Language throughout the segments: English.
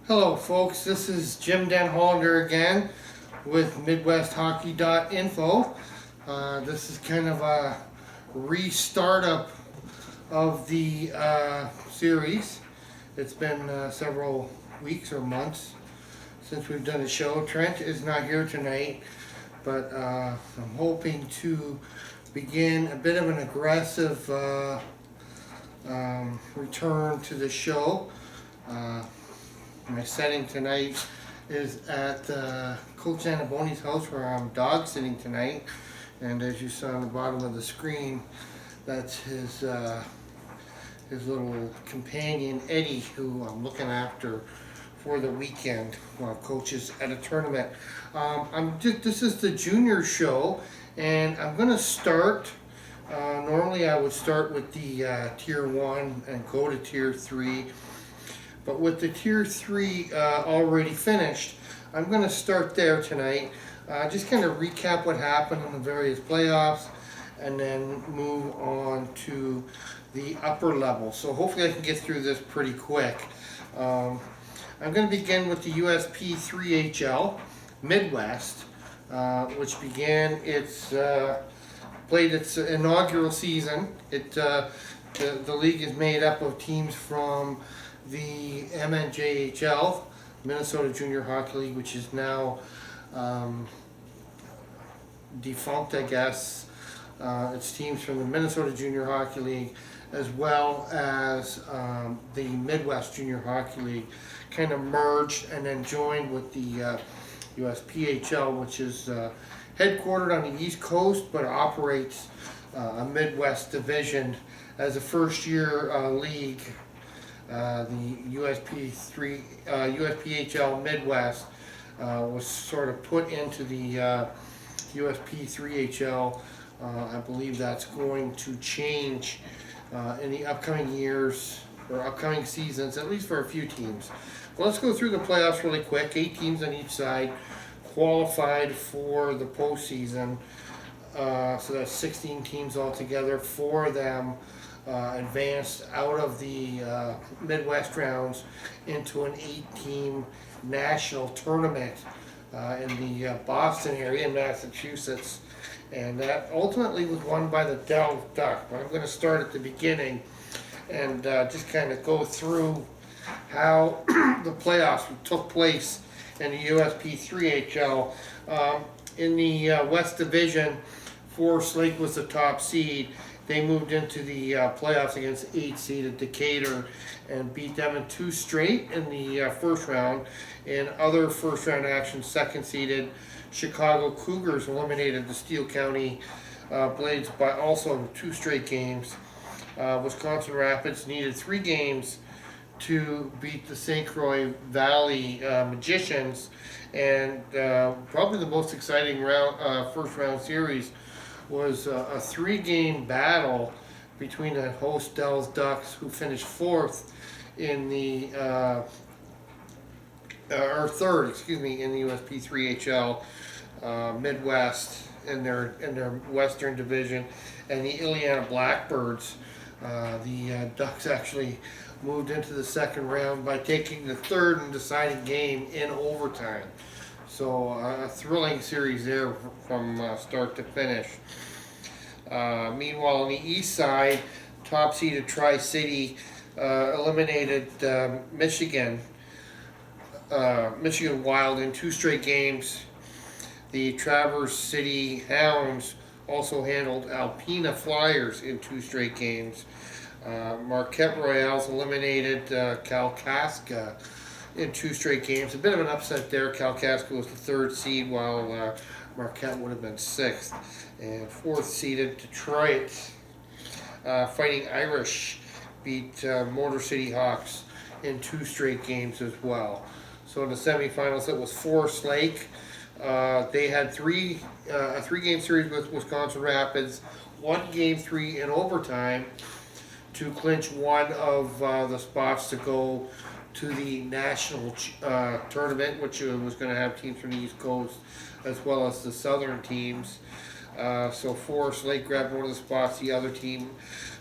Hello folks, this is Jim Den Hollander again with MidwestHockey.info. This is kind of a restart up of the series. It's been several weeks or months since we've done a show. Trent is not here tonight, but I'm hoping to begin a bit of an aggressive return to the show. My setting tonight is at Coach Annaboni's house where I'm dog sitting tonight, and as you saw on the bottom of the screen, that's his little companion Eddie, who I'm looking after for the weekend while Coach is at a tournament. This is the junior show, and I'm going to start. Normally I would start with the Tier 1 and go to Tier 3. But with the Tier 3 already finished, I'm going to start there tonight. Just kind of recap what happened in the various playoffs and then move on to the upper level. So hopefully I can get through this pretty quick. I'm going to begin with the USP 3HL Midwest, which began played its inaugural season. The league is made up of teams from the MNJHL, Minnesota Junior Hockey League, which is now defunct, I guess. It's teams from the Minnesota Junior Hockey League as well as the Midwest Junior Hockey League kind of merged and then joined with the USPHL, which is headquartered on the East Coast but operates a Midwest division as a first-year league. The USPHL Midwest was sort of put into the USP 3HL. I believe that's going to change in the upcoming years or upcoming seasons, at least for a few teams. Well, let's go through the playoffs really quick. 8 teams on each side qualified for the postseason. So that's 16 teams altogether. 4 of them advanced out of the Midwest rounds into an 8-team national tournament in the Boston area in Massachusetts, and that ultimately was won by the Dallas Ducks. But I'm going to start at the beginning and just kind of go through how the playoffs took place in the USP 3HL. In the West Division, Forest Lake was the top seed. They moved into the playoffs against 8-seeded Decatur and beat them in 2 straight in the first round. In other first-round action, 2nd-seeded Chicago Cougars eliminated the Steele County Blades by also 2 straight games. Wisconsin Rapids needed 3 games to beat the St. Croix Valley Magicians, and probably the most exciting first-round series was a 3-game battle between the host Dallas Ducks, who finished 4th in the third in the USP 3HL Midwest in their Western Division, and the Illiana Blackbirds. The Ducks actually moved into the second round by taking the 3rd and deciding game in overtime. So a thrilling series there from start to finish. Meanwhile, on the east side, top-seeded Tri-City eliminated Michigan Wild in 2 straight games. The Traverse City Hounds also handled Alpena Flyers in 2 straight games. Marquette Royals eliminated Kalkaska in 2 straight games. A bit of an upset there. Kalkaska was the 3rd seed, while Marquette would have been 6th. And 4th-seeded Detroit Fighting Irish beat Motor City Hawks in 2 straight games as well. So in the semifinals, it was Forest Lake. They had a 3-game series with Wisconsin Rapids, won Game 3 in overtime to clinch one of the spots to go to the national tournament, which was going to have teams from the East Coast as well as the southern teams. So Forest Lake grabbed one of the spots. The other team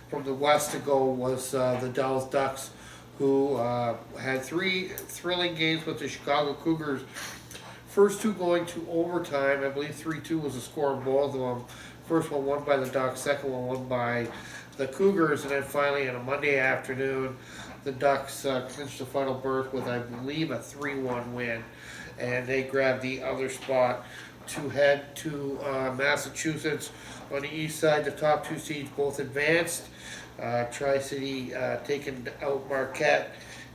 from the West to go was the Dallas Ducks, who had 3 thrilling games with the Chicago Cougars. First 2 going to overtime. I believe 3-2 was the score of both of them. First one won by the Ducks, second one won by the Cougars, and then finally on a Monday afternoon, the Ducks clinched the final berth with, I believe, a 3-1 win, and they grabbed the other spot to head to Massachusetts. On the east side, the top 2 seeds both advanced. Tri-City taking out Marquette,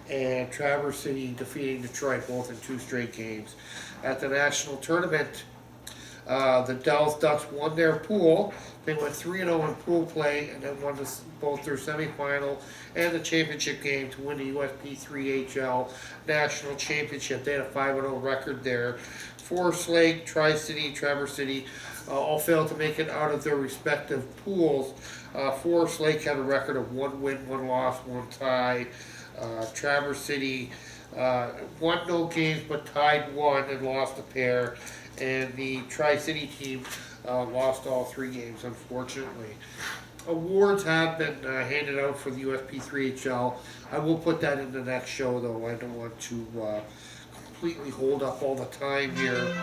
and Traverse City defeating Detroit, both in 2 straight games. At the national tournament, the Dallas Ducks won their pool. They went 3-0 in pool play, and then won both their semifinal and the championship game to win the USP 3HL National Championship. They had a 5-0 record there. Forest Lake, Tri-City, Traverse City all failed to make it out of their respective pools. Forest Lake had a record of 1 win, 1 loss, 1 tie. Traverse City won no games but tied 1 and lost a pair. And the Tri-City team lost all 3 games, unfortunately. Awards have been handed out for the USP 3HL. I will put that in the next show, though. I don't want to completely hold up all the time here.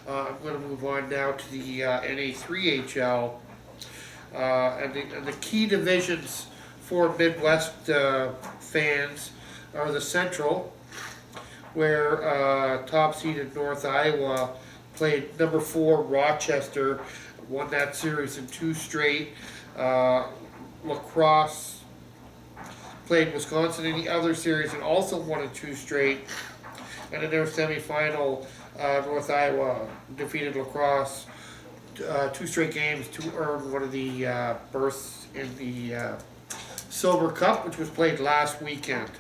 I'm going to move on now to the NA3HL. And the key divisions for Midwest fans are the Central, where top-seeded North Iowa played number 4 Rochester, won that series in 2 straight. Lacrosse played Wisconsin in the other series and also won in 2 straight. And in their semifinal, North Iowa defeated Lacrosse 2 straight games to earn one of the berths in the Silver Cup, which was played last weekend.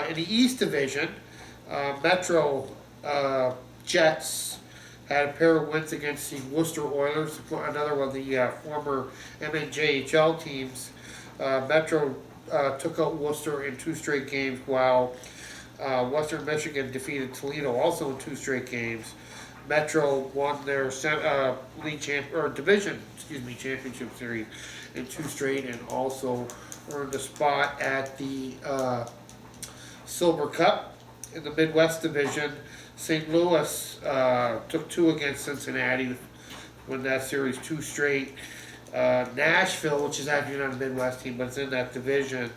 In the East Division, Metro Jets had a pair of wins against the Worcester Oilers, another one of the former MNJHL teams. Metro took out Worcester in 2 straight games, while Western Michigan defeated Toledo also in 2 straight games. Metro won their championship series in 2 straight, and also earned a spot at the Silver Cup. In the Midwest Division, St. Louis took 2 against Cincinnati to win that series 2 straight. Nashville, which is actually not a Midwest team, but it's in that division,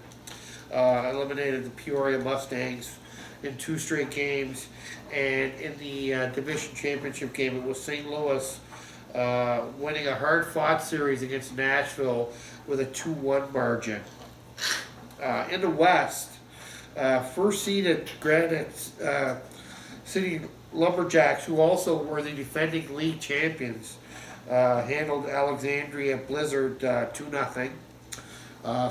eliminated the Peoria Mustangs in 2 straight games. And in the division championship game, it was St. Louis winning a hard-fought series against Nashville with a 2-1 margin. In the West, first-seeded Granite City Lumberjacks, who also were the defending league champions, handled Alexandria Blizzard 2-0.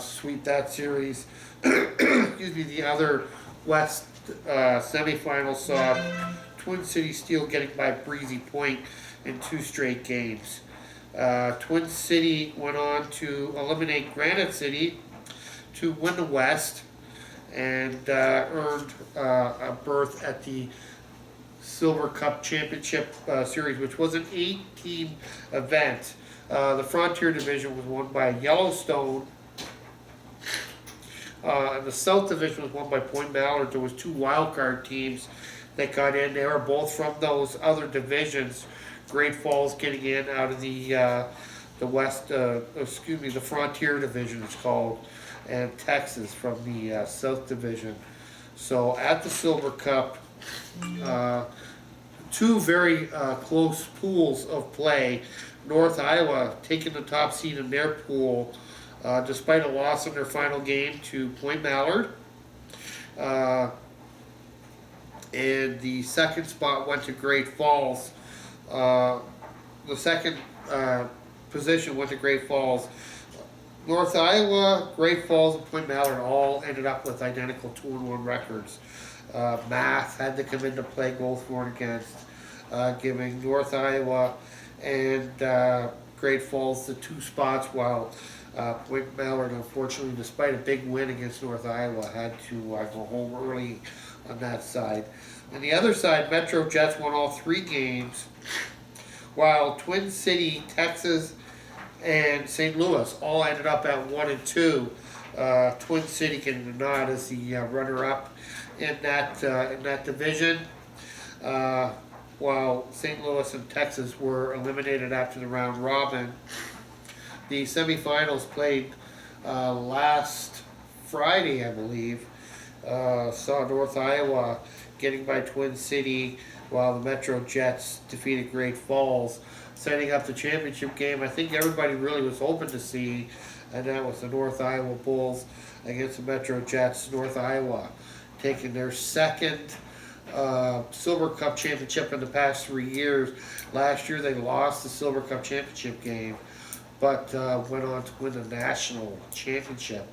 Sweep that series. Excuse me. The other West semifinals saw Twin City Steel getting by Breezy Point in 2 straight games. Twin City went on to eliminate Granite City to win the West and earned a berth at the Silver Cup Championship Series, which was an 8-team event. The Frontier Division was won by Yellowstone, and the South Division was won by Point Mallard. There was 2 wildcard teams that got in. They were both from those other divisions. Great Falls getting in out of the West, the Frontier Division it's called, and Texas from the South Division. So at the Silver Cup, 2 very close pools of play. North Iowa taking the top seed in their pool, despite a loss in their final game to Point Mallard. And the second spot went to Great Falls. The second position went to Great Falls. North Iowa, Great Falls, and Point Mallard all ended up with identical 2-1 records. Math had to come into play, goals for and against, giving North Iowa and Great Falls the 2 spots, while Point Mallard, unfortunately, despite a big win against North Iowa, had to go home early on that side. On the other side, Metro Jets won all 3 games, while Twin City, Texas, and St. Louis all ended up at 1 and 2. Twin City getting the nod as the runner-up in that division. Uh, while St. Louis and Texas were eliminated after the round robin, the semifinals played last Friday, I believe. Saw North Iowa getting by Twin City, while the Metro Jets defeated Great Falls, setting up the championship game. I think everybody really was hoping to see, and that was the North Iowa Bulls against the Metro Jets. North Iowa taking their second Silver Cup championship in the past 3 years. Last year they lost the Silver Cup championship game, but went on to win the national championship.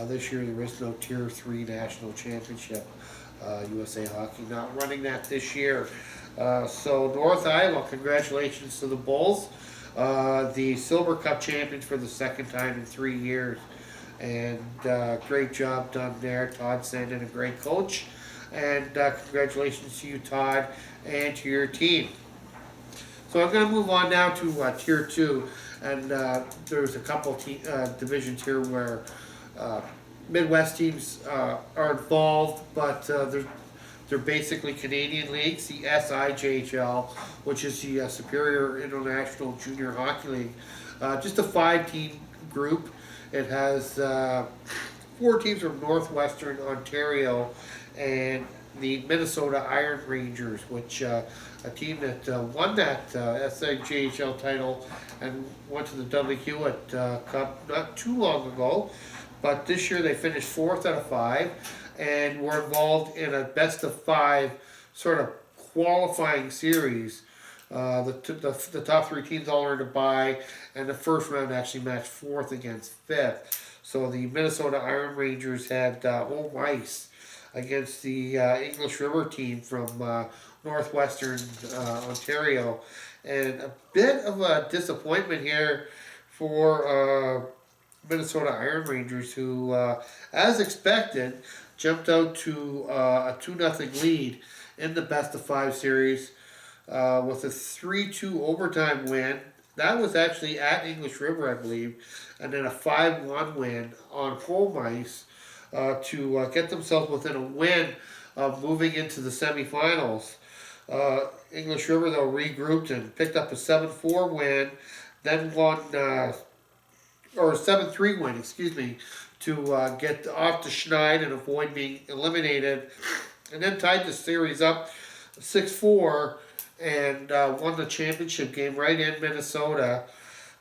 This year there is no Tier 3 national championship. USA Hockey not running that this year. So North Iowa, congratulations to the Bulls. The Silver Cup champions for the second time in 3 years. And great job done there. Todd Sandin, a great coach. And congratulations to you, Todd, and to your team. So I'm going to move on now to Tier 2. And there's a couple divisions here where Midwest teams are involved, but they're basically Canadian leagues. The SIJHL, which is the Superior International Junior Hockey League, just a 5-team group. It has 4 teams from Northwestern Ontario and the Minnesota Iron Rangers, which a team that won that SIJHL title and went to the Dudley Hewitt Cup not too long ago. But this year they finished 4th out of 5 and were involved in a best-of-5 sort of qualifying series. The top 3 teams all earned a bye, and the first round actually matched 4th against 5th. So the Minnesota Iron Rangers had home ice against the English River team from Northwestern Ontario. And a bit of a disappointment here for Minnesota Iron Rangers, who, as expected, jumped out to a 2-0 lead in the best-of-5 series with a 3-2 overtime win. That was actually at English River, I believe, and then a 5-1 win on home ice to get themselves within a win of moving into the semifinals. English River, though, regrouped and picked up a 7-4 win, then won... or a 7-3 win, excuse me, to get off to Schneid and avoid being eliminated, and then tied the series up 6-4 and won the championship game right in Minnesota,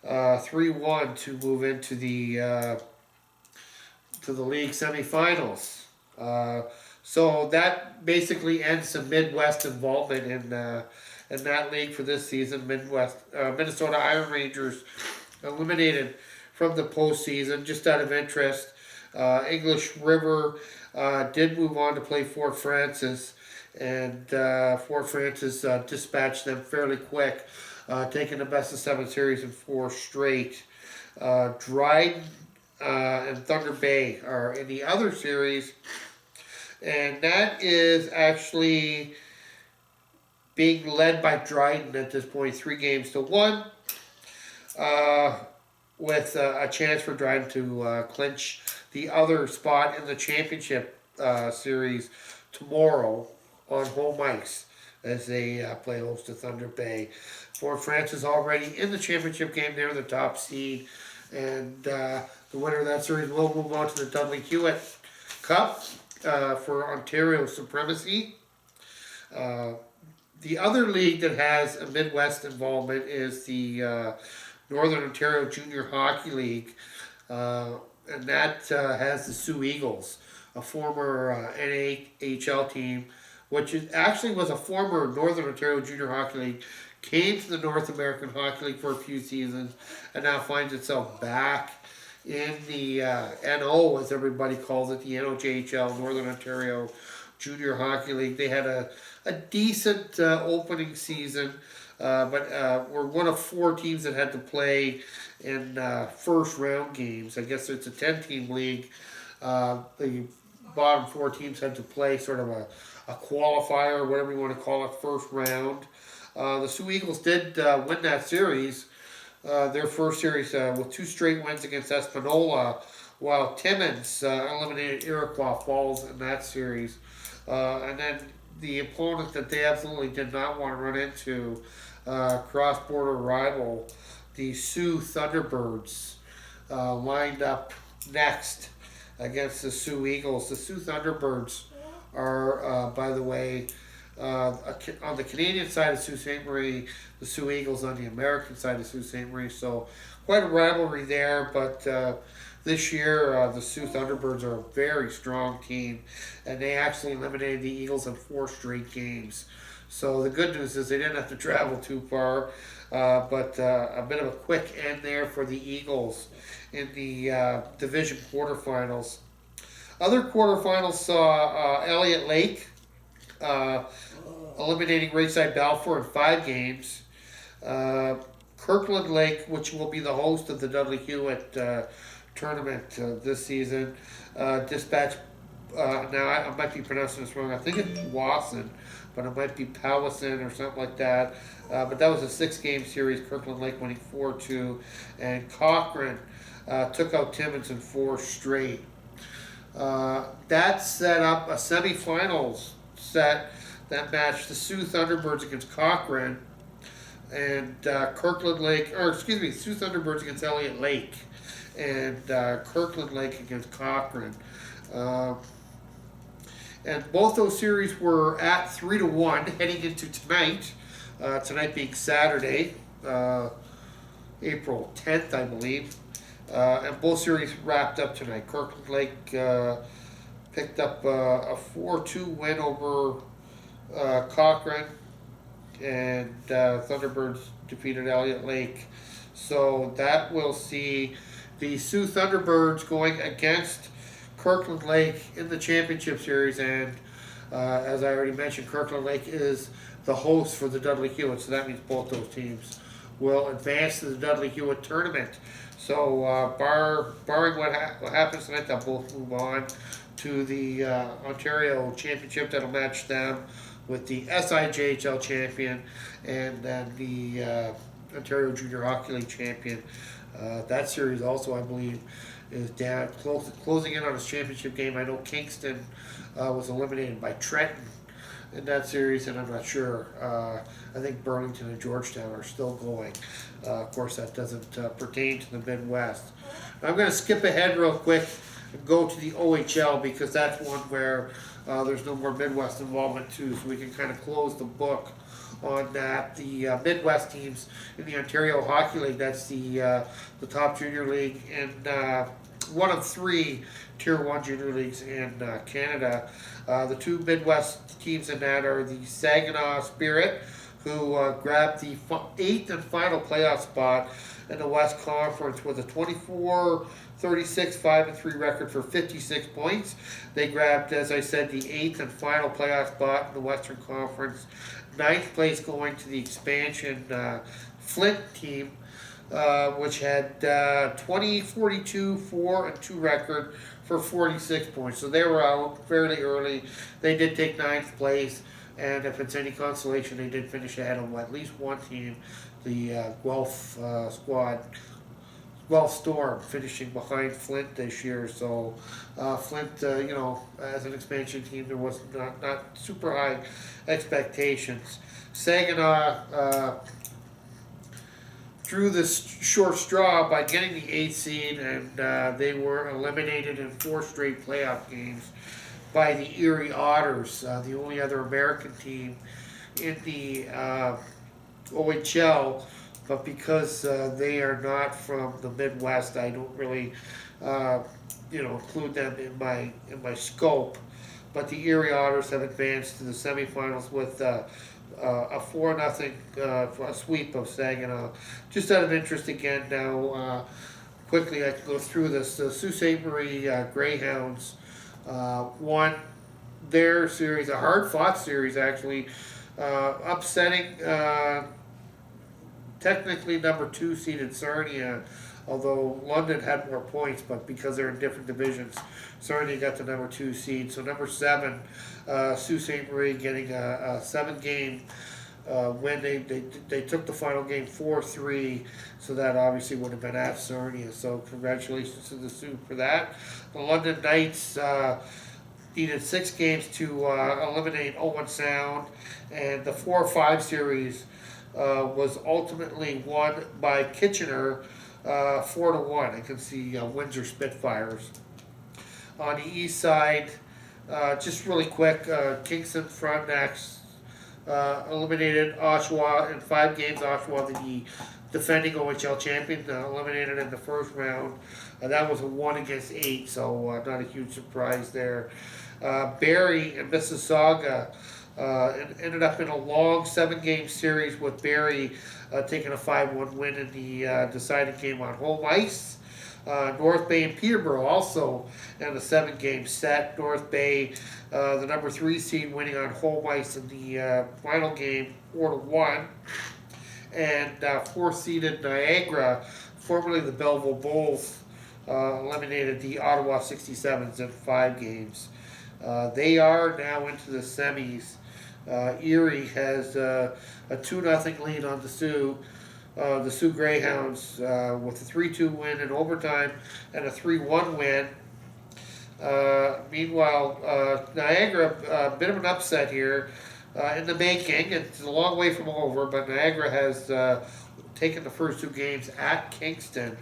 3-1 to move into the league semifinals. So that basically ends the Midwest involvement in that league for this season. Minnesota Iron Rangers eliminated from the postseason. Just out of interest, English River did move on to play Fort Francis, and Fort Francis dispatched them fairly quick, taking the best-of-7 series in 4 straight. Dryden and Thunder Bay are in the other series, and that is actually being led by Dryden at this point, 3-1, with a chance for Dryden to clinch the other spot in the championship series tomorrow on home ice as they play host to Thunder Bay. Fort Francis already in the championship game. They're the top seed, and the winner of that series will move on to the Dudley Hewitt Cup for Ontario supremacy. The other league that has a Midwest involvement is the Northern Ontario Junior Hockey League, and that has the Sioux Eagles, a former NAHL team, which actually was a former Northern Ontario Junior Hockey League, came to the North American Hockey League for a few seasons, and now finds itself back in the NO, as everybody calls it, the NOJHL, Northern Ontario Junior Hockey League. They had a decent opening season, but we're one of 4 teams that had to play in first round games. I guess it's a 10-team league. The bottom 4 teams had to play sort of a qualifier, whatever you want to call it, first round. The Sioux Eagles did win that series, their first series with 2 straight wins against Espanola, while Timmins eliminated Iroquois Falls in that series. And then the opponent that they absolutely did not want to run into, cross-border rival, the Sioux Thunderbirds, lined up next against the Sioux Eagles. The Sioux Thunderbirds are, by the way, on the Canadian side of Sault Ste. Marie, the Sioux Eagles on the American side of Sault Ste. Marie. So quite a rivalry there, but this year the Sioux Thunderbirds are a very strong team, and they actually eliminated the Eagles in 4 straight games. So the good news is they didn't have to travel too far, but a bit of a quick end there for the Eagles in the division quarterfinals. Other quarterfinals saw Elliott Lake eliminating Rayside Balfour in 5 games. Kirkland Lake, which will be the host of the Dudley Hewitt tournament this season, dispatched. Now I might be pronouncing this wrong. I think it's Wasson, but it might be Powasson or something like that. But that was a 6-game series. Kirkland Lake winning 4-2, and Cochrane took out Timmins in 4 straight. That set up a semifinals set that matched the Sioux Thunderbirds against Cochrane, and Kirkland Lake, or excuse me, Sioux Thunderbirds against Elliott Lake, and Kirkland Lake against Cochrane. And both those series were at 3-1 heading into tonight. Tonight being Saturday, April 10th, I believe. And both series wrapped up tonight. Kirkland Lake picked up a 4-2 win over Cochrane, and Thunderbirds defeated Elliott Lake. So that will see the Sioux Thunderbirds going against Kirkland Lake in the championship series, and as I already mentioned, Kirkland Lake is the host for the Dudley Hewitt, so that means both those teams will advance to the Dudley Hewitt tournament. So barring what happens tonight, they'll both move on to the Ontario Championship. That'll match them with the SIJHL champion and then the Ontario Junior Hockey League champion. That series also, I believe, is down closing in on its championship game. I know Kingston was eliminated by Trenton in that series, and I'm not sure. I think Burlington and Georgetown are still going. Of course, that doesn't pertain to the Midwest. I'm going to skip ahead real quick and go to the OHL, because that's one where there's no more Midwest involvement too, so we can kind of close the book on that. The Midwest teams in the Ontario Hockey League, that's the top junior league, and one of 3 Tier 1 junior leagues in Canada. The 2 Midwest teams in that are the Saginaw Spirit, who grabbed the 8th and final playoff spot in the West Conference with a 24-36, 5-3 record for 56 points. They grabbed, as I said, the 8th and final playoff spot in the Western Conference. 9th place going to the expansion Flint team, which had 20-42, 4-2 record for 46 points. So they were out fairly early. They did take 9th place, and if it's any consolation, they did finish ahead of at least one team, the Guelph squad. Guelph Storm finishing behind Flint this year. So Flint, as an expansion team, there was not super high expectations. Saginaw drew this short straw by getting the 8th seed, and they were eliminated in 4 straight playoff games by the Erie Otters, the only other American team in the OHL. But because they are not from the Midwest, I don't really, include them in my scope. But the Erie Otters have advanced to the semifinals with a 4-0 sweep of Saginaw. Just out of interest again now, quickly I can go through this. The Sault Ste. Marie Greyhounds won their series, a hard-fought series actually, upsetting technically number 2 seeded Sarnia, although London had more points, but because they're in different divisions, Sarnia got the number 2 seed. So number 7, Sault Ste. Marie getting a 7-game when they took the final game 4-3, so that obviously would have been at Sarnia. So congratulations to the Sioux for that. The London Knights needed 6 games to eliminate Owen Sound, and the 4-5 series was ultimately won by Kitchener 4-1 against the Windsor Spitfires. On the east side, just really quick, Kingston Frontenacs eliminated Oshawa in 5 games. Oshawa, the defending OHL champion, eliminated in the first round. That was a 1-8, so not a huge surprise there. Barrie and Mississauga ended up in a long 7-game series with Barrie taking a 5-1 win in the deciding game on home ice. North Bay and Peterborough also in a 7-game set. North Bay, the number 3 seed, winning on home ice in the final game 4-1. And 4th-seeded Niagara, formerly the Belleville Bulls, eliminated the Ottawa 67s in 5 games. They are now into the semis. Erie has a 2-0 lead on the Sioux. The Sioux Greyhounds with a 3-2 win in overtime and a 3-1 win. Meanwhile, Niagara, a bit of an upset here in the making. It's a long way from over, but Niagara has taken the first 2 games at Kingston.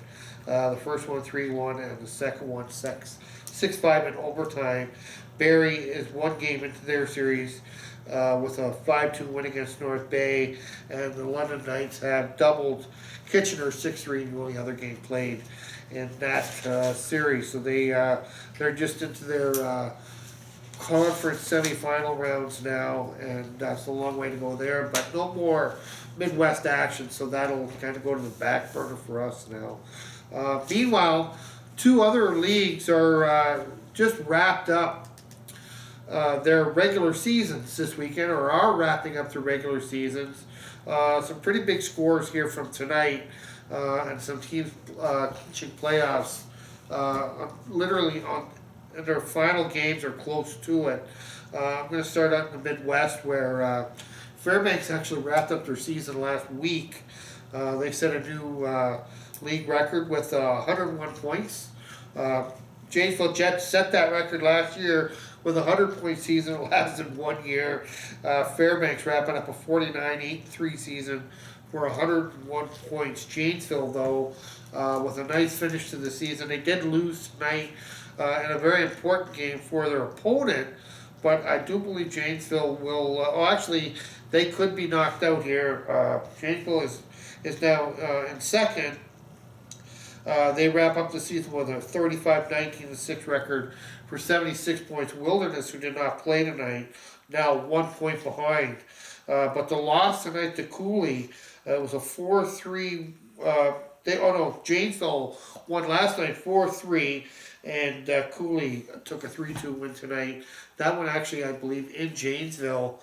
The first one 3-1 and the second one 6-5 in overtime. Barrie is 1 game into their series with a 5-2 win against North Bay, and the London Knights have doubled Kitchener 6-3 the only other game played in that series. So they're just into their conference semifinal rounds now, and that's a long way to go there. But no more Midwest action, so that'll kind of go to the back burner for us now. Meanwhile, 2 other leagues are just wrapped up their regular seasons this weekend, or are wrapping up their regular seasons. Some pretty big scores here from tonight, and some teams clinching playoffs literally on their final games or close to it. I'm going to start out in the Midwest, where Fairbanks actually wrapped up their season last week. They set a new league record with 101 points. Janesville Jets set that record last year with a 100-point season. It lasted 1 year. Fairbanks wrapping up a 49-8-3 season for 101 points. Janesville, though, with a nice finish to the season. They did lose tonight in a very important game for their opponent, but I do believe Janesville will. Actually, they could be knocked out here. Janesville is now in second. They wrap up the season with a 35-19-6 record for 76 points. Wilderness, who did not play tonight, now 1 point behind. But the loss tonight to Cooley, it was a 4-3. Janesville won last night 4-3, and Cooley took a 3-2 win tonight. That one actually, I believe, in Janesville.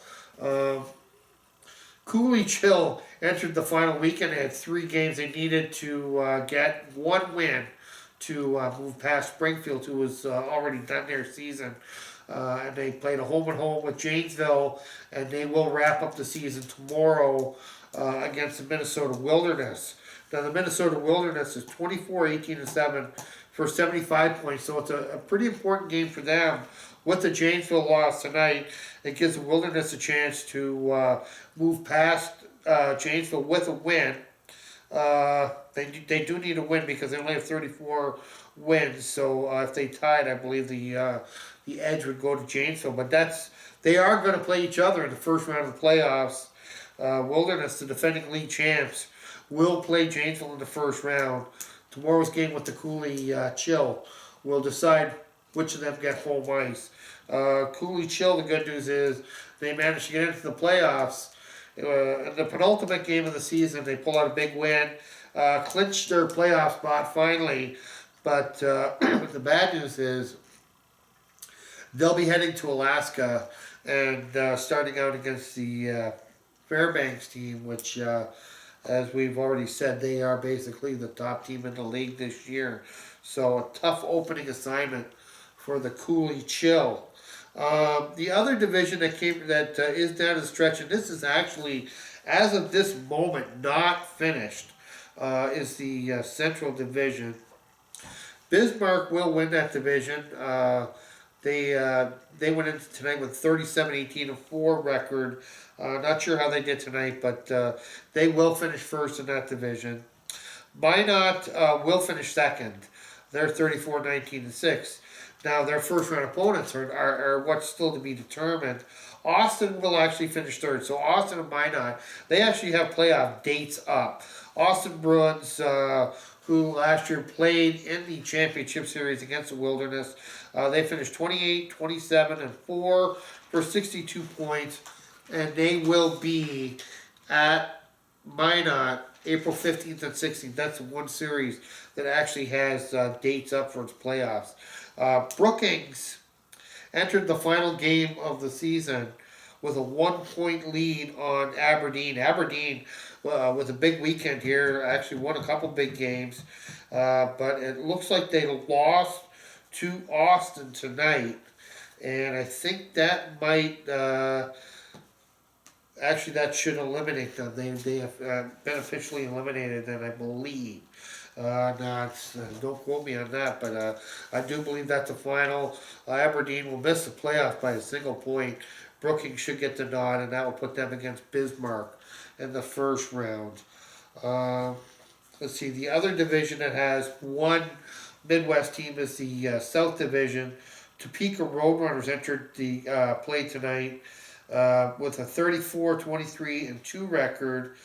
Cooley Chill entered the final weekend. They had 3 games they needed to get 1 win to move past Springfield, who was already done their season. And they played a home-and-home with Janesville, and they will wrap up the season tomorrow against the Minnesota Wilderness. Now, the Minnesota Wilderness is 24-18-7 for 75 points, so it's a pretty important game for them. With the Janesville loss tonight, it gives the Wilderness a chance to move past Janesville with a win. They do need a win because they only have 34 wins. So if they tied, I believe the edge would go to Janesville. But they are going to play each other in the first round of the playoffs. Wilderness, the defending league champs, will play Janesville in the first round. Tomorrow's game with the Cooley Chill will decide which of them get home ice. Cooley Chill, the good news is they managed to get into the playoffs. In the penultimate game of the season, they pull out a big win, clinched their playoff spot finally. But the bad news is they'll be heading to Alaska and starting out against the Fairbanks team, which, as we've already said, they are basically the top team in the league this year. So a tough opening assignment for the Cooley Chill. The other division that is down the stretch, and this is actually, as of this moment, not finished, is the Central Division. Bismarck will win that division. They went into tonight with 37-18-4 record. Not sure how they did tonight, but they will finish first in that division. Minot will finish second. They're 34-19-6. Now their first round opponents are what's still to be determined. Austin will actually finish third. So Austin and Minot, they actually have playoff dates up. Austin Bruins, who last year played in the championship series against the Wilderness, they finished 28-27-4 for 62 points, and they will be at Minot April 15th and 16th. That's the one series that actually has dates up for its playoffs. Brookings entered the final game of the season with a 1 point lead on Aberdeen. Aberdeen, with a big weekend here, actually won a couple big games, but it looks like they lost to Austin tonight, and I think that might actually that should eliminate them. They have been officially eliminated, then I believe. Don't quote me on that, but I do believe that's the final. Aberdeen will miss the playoff by a single point. Brookings should get the nod, and that will put them against Bismarck in the first round. Let's see, the other division that has one Midwest team is the South Division. Topeka Roadrunners entered the play tonight with a 34-23-2 record.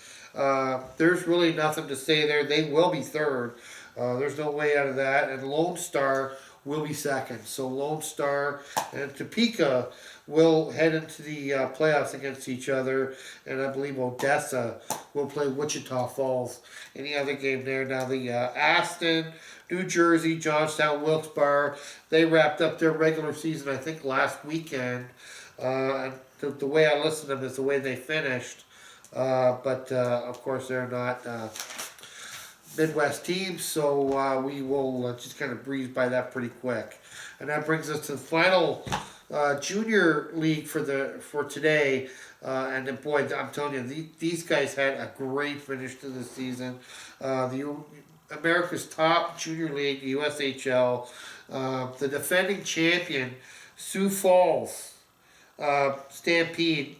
There's really nothing to say there. They will be third. There's no way out of that. And Lone Star will be second. So Lone Star and Topeka will head into the playoffs against each other. And I believe Odessa will play Wichita Falls in the other game there. Now the Aston, New Jersey, Johnstown, Wilkes-Barre, they wrapped up their regular season, I think, last weekend. And the way I listened to them is the way they finished. But of course, they're not Midwest teams, so we will just kind of breeze by that pretty quick. And that brings us to the final junior league for today. And then, boy, I'm telling you, these guys had a great finish to the season. The America's top junior league, the USHL, the defending champion, Sioux Falls Stampede,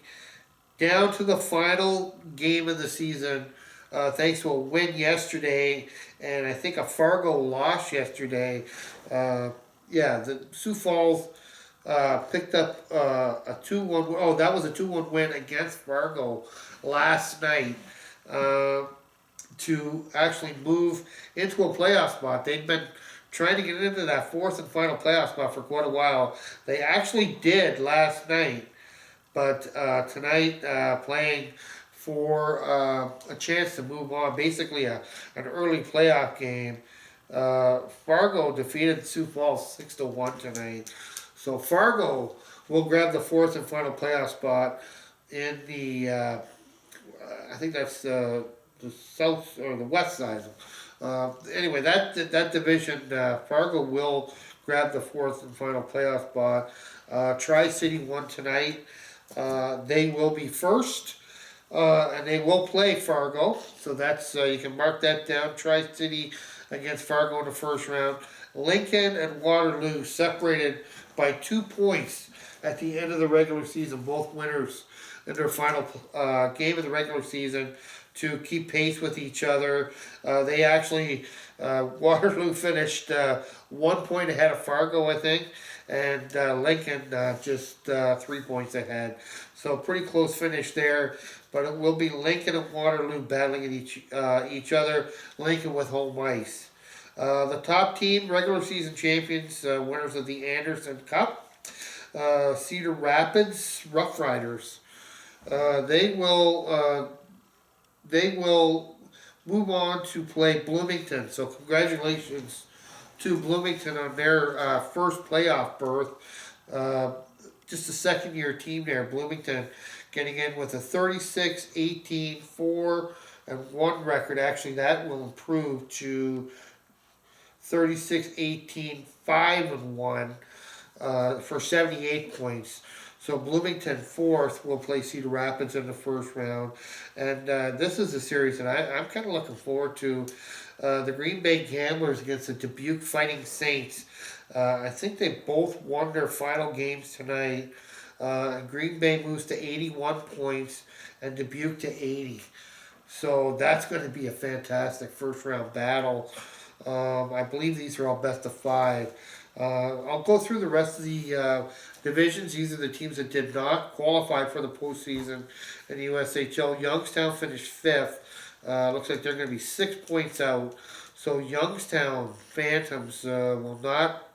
down to the final game of the season, thanks to a win yesterday, and I think a Fargo loss yesterday. The Sioux Falls picked up a 2-1. Oh, that was a 2-1 win against Fargo last night to actually move into a playoff spot. They'd been trying to get into that fourth and final playoff spot for quite a while. They actually did last night. But tonight, playing for a chance to move on, basically an early playoff game. Fargo defeated Sioux Falls 6-1 tonight. So Fargo will grab the fourth and final playoff spot in the, I think that's the south or the west side. Anyway, that division, Fargo will grab the fourth and final playoff spot. Tri-City won tonight. They will be first, and they will play Fargo. So that's you can mark that down. Tri-City against Fargo in the first round. Lincoln and Waterloo separated by 2 points at the end of the regular season. Both winners in their final game of the regular season to keep pace with each other. They actually, Waterloo finished 1 point ahead of Fargo, I think, and Lincoln just 3 points ahead. So pretty close finish there, but it will be Lincoln and Waterloo battling at each other, Lincoln with home ice. The top team, regular season champions, winners of the Anderson Cup, Cedar Rapids Rough Riders. They will move on to play Bloomington. So congratulations to Bloomington on their first playoff berth. Just a second-year team there. Bloomington getting in with a 36-18-4-1 record. Actually, that will improve to 36-18-5-1. for 78 points. So Bloomington fourth will play Cedar Rapids in the first round, and this is a series that I'm kind of looking forward to. The Green Bay Gamblers against the Dubuque Fighting Saints. I think they both won their final games tonight. Green Bay moves to 81 points and Dubuque to 80. So that's going to be a fantastic first round battle. I believe these are all best of five. I'll go through the rest of the divisions. These are the teams that did not qualify for the postseason in the USHL. Youngstown finished fifth. Looks like they're going to be 6 points out. So Youngstown Phantoms will not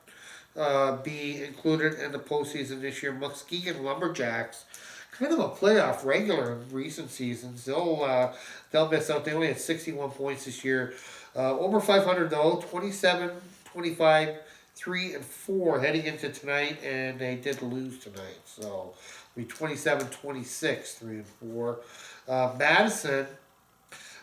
be included in the postseason this year. Muskegon Lumberjacks, kind of a playoff regular in recent seasons. They'll miss out. They only had 61 points this year. Over 500 though, 27, 25, 3 and 4 heading into tonight, and they did lose tonight. So we 27-26, 3 and 4. Madison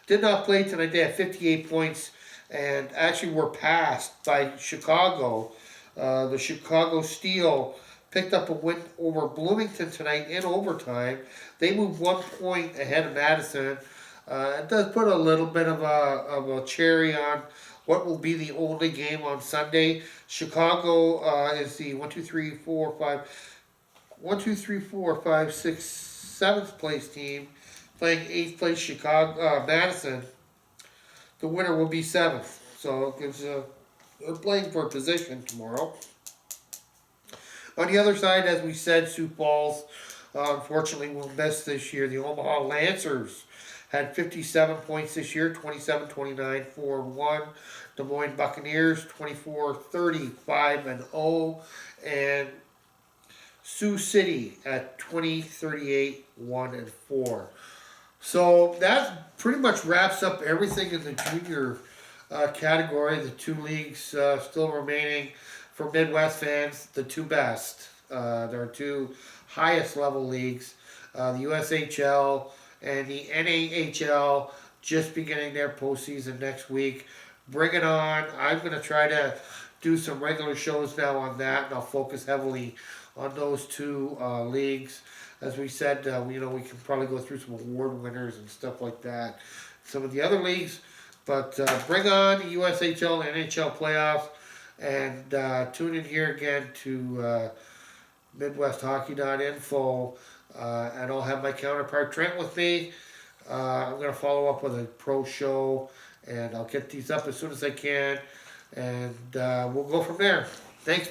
did not play tonight. They had 58 points and actually were passed by Chicago. The Chicago Steel picked up a win over Bloomington tonight in overtime. They moved 1 point ahead of Madison. It does put a little bit of a cherry on what will be the only game on Sunday. Chicago is the 7th place team playing 8th place Chicago Madison. The winner will be 7th, so it gives they're playing for a position tomorrow. On the other side, as we said, Sioux Falls unfortunately will miss this year. The Omaha Lancers had 57 points this year, 27-29, 4-1. Des Moines Buccaneers 24-30, 5-0, and Sioux City at 20-38, 1-4. So that pretty much wraps up everything in the junior category. The two leagues still remaining for Midwest fans, the two best. There are two highest level leagues, the USHL and the NAHL, just beginning their postseason next week. Bring it on. I'm going to try to do some regular shows now on that, and I'll focus heavily on those two leagues. As we said, we can probably go through some award winners and stuff like that. Some of the other leagues, but bring on the USHL and NHL playoffs, and tune in here again to MidwestHockey.info, and I'll have my counterpart Trent with me. I'm going to follow up with a pro show, and I'll get these up as soon as I can, and we'll go from there. Thanks.